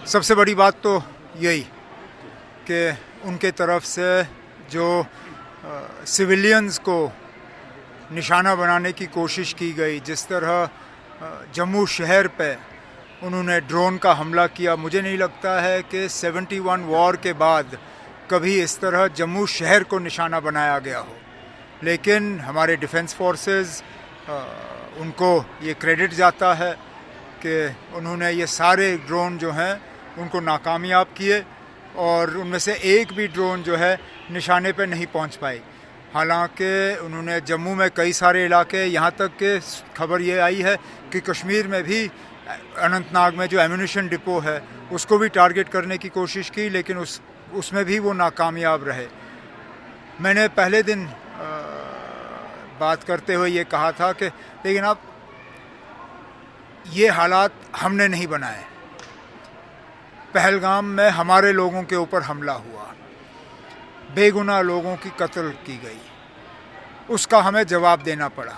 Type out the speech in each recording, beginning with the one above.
सबसे बड़ी बात तो यही कि उनके तरफ से जो सिविलियंस को निशाना बनाने की कोशिश की गई, जिस तरह जम्मू शहर पे उन्होंने ड्रोन का हमला किया, मुझे नहीं लगता है कि 71 वॉर के बाद कभी इस तरह जम्मू शहर को निशाना बनाया गया हो। लेकिन हमारे डिफेंस फोर्सेस उनको ये क्रेडिट जाता है कि उन्होंने ये सारे ड्रोन जो हैं उनको नाकामयाब किए और उनमें से एक भी ड्रोन जो है निशाने पे नहीं पहुंच पाई। हालांकि उन्होंने जम्मू में कई सारे इलाके, यहाँ तक कि खबर ये आई है कि कश्मीर में भी अनंतनाग में जो एम्यूनिशन डिपो है उसको भी टारगेट करने की कोशिश की, लेकिन उसमें भी वो नाकामयाब रहे। मैंने पहले दिन बात करते हुए ये कहा था कि लेकिन अब ये हालात हमने नहीं बनाए। पहलगाम में हमारे लोगों के ऊपर हमला हुआ, बेगुनाह लोगों की कत्ल की गई, उसका हमें जवाब देना पड़ा।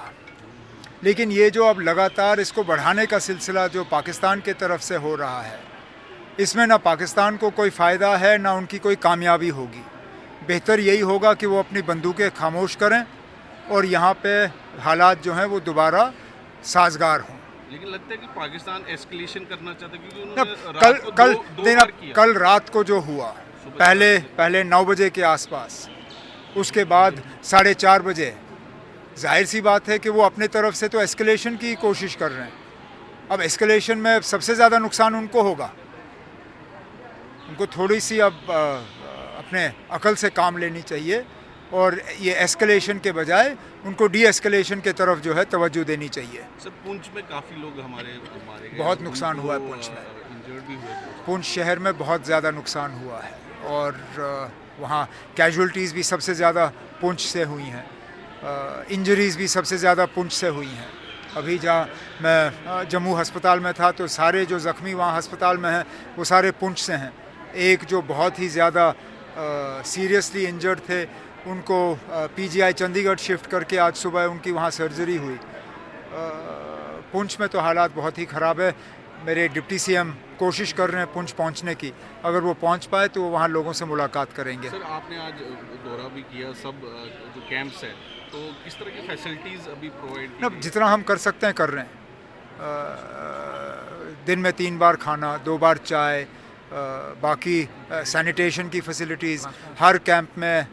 लेकिन ये जो अब लगातार इसको बढ़ाने का सिलसिला जो पाकिस्तान के तरफ से हो रहा है, इसमें ना पाकिस्तान को कोई फ़ायदा है ना उनकी कोई कामयाबी होगी। बेहतर यही होगा कि वो अपनी बंदूकें खामोश करें और यहाँ पे हालात जो हैं वो दोबारा साजगार हों। लेकिन लगता है कि पाकिस्तान एस्केलेशन करना चाहता है, क्योंकि उन्होंने कल रात को जो हुआ, पहले 9 बजे के आसपास, उसके बाद 4:30 बजे, जाहिर सी बात है कि वो अपने तरफ से तो एस्केलेशन की कोशिश कर रहे हैं। अब एस्केलेशन में सबसे ज़्यादा नुकसान उनको होगा। उनको थोड़ी सी अब अपने अकल से काम लेनी चाहिए और ये एस्केलेशन के बजाय उनको डी एस्केलेशन के तरफ जो है तवज्जो देनी चाहिए। सर, पुंछ में काफ़ी लोग हमारे मारे गए, बहुत नुकसान हुआ है पुंछ में, इंजर्ड भी हुए। पुंछ शहर में बहुत ज़्यादा नुकसान हुआ है और वहाँ कैजुअल्टीज़ भी सबसे ज़्यादा पुंछ से हुई हैं, इंजरीज़ भी सबसे ज़्यादा पुंछ से हुई हैं। अभी जहाँ मैं जम्मू अस्पताल में था तो सारे जो ज़ख्मी वहाँ अस्पताल में हैं वो सारे पुंछ से हैं। एक जो बहुत ही ज़्यादा सीरियसली इंजर्ड थे उनको पीजीआई चंडीगढ़ शिफ्ट करके आज सुबह उनकी वहाँ सर्जरी हुई। पुंछ में तो हालात बहुत ही ख़राब है। मेरे डिप्टी सीएम कोशिश कर रहे हैं पुंछ पहुँचने की, अगर वो पहुँच पाए तो वो वहाँ लोगों से मुलाकात करेंगे। सर, आपने आज दौरा भी किया, सब जो कैंप्स है, तो किस तरह की फैसिलिटीज़ अभी प्रोवाइड अब जितना हम कर सकते हैं कर रहे हैं। दिन में 3 बार खाना, 2 बार चाय, बाकी सैनिटेशन की फैसिलिटीज़, हर कैंप में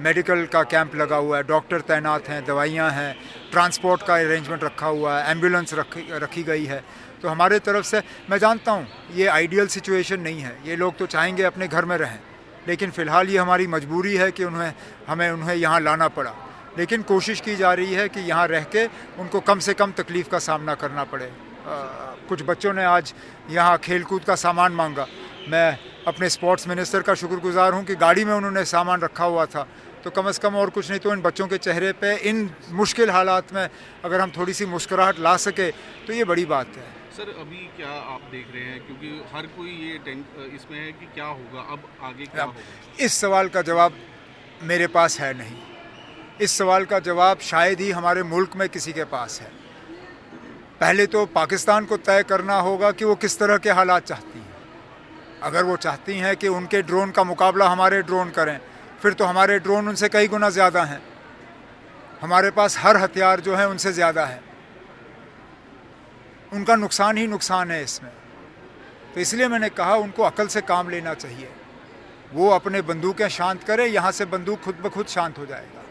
मेडिकल का कैंप लगा हुआ है, डॉक्टर तैनात हैं, दवाइयाँ हैं, ट्रांसपोर्ट का अरेंजमेंट रखा हुआ है, एम्बुलेंस रखी गई है। तो हमारे तरफ से, मैं जानता हूँ ये आइडियल सिचुएशन नहीं है, ये लोग तो चाहेंगे अपने घर में रहें, लेकिन फ़िलहाल ये हमारी मजबूरी है कि हमें उन्हें यहाँ लाना पड़ा। लेकिन कोशिश की जा रही है कि यहाँ रह के उनको कम से कम तकलीफ़ का सामना करना पड़े। कुछ बच्चों ने आज यहाँ खेलकूद का सामान मांगा। मैं अपने स्पोर्ट्स मिनिस्टर का शुक्रगुजार हूँ कि गाड़ी में उन्होंने सामान रखा हुआ था, तो कम से कम और कुछ नहीं तो इन बच्चों के चेहरे पे इन मुश्किल हालात में अगर हम थोड़ी सी मुस्कुराहट ला सके तो ये बड़ी बात है। सर, अभी क्या आप देख रहे हैं, क्योंकि हर कोई ये इसमें है कि क्या होगा, अब आगे क्या होगा? इस सवाल का जवाब मेरे पास है नहीं। इस सवाल का जवाब शायद ही हमारे मुल्क में किसी के पास है। पहले तो पाकिस्तान को तय करना होगा कि वो किस तरह के हालात चाहती हैं। अगर वो चाहती हैं कि उनके ड्रोन का मुकाबला हमारे ड्रोन करें, फिर तो हमारे ड्रोन उनसे कई गुना ज़्यादा हैं। हमारे पास हर हथियार जो है उनसे ज़्यादा है। उनका नुकसान ही नुकसान है इसमें। तो इसलिए मैंने कहा उनको अकल से काम लेना चाहिए। वो अपने बंदूकें शांत करें, यहाँ से बंदूक खुद ब खुद शांत हो जाएगा।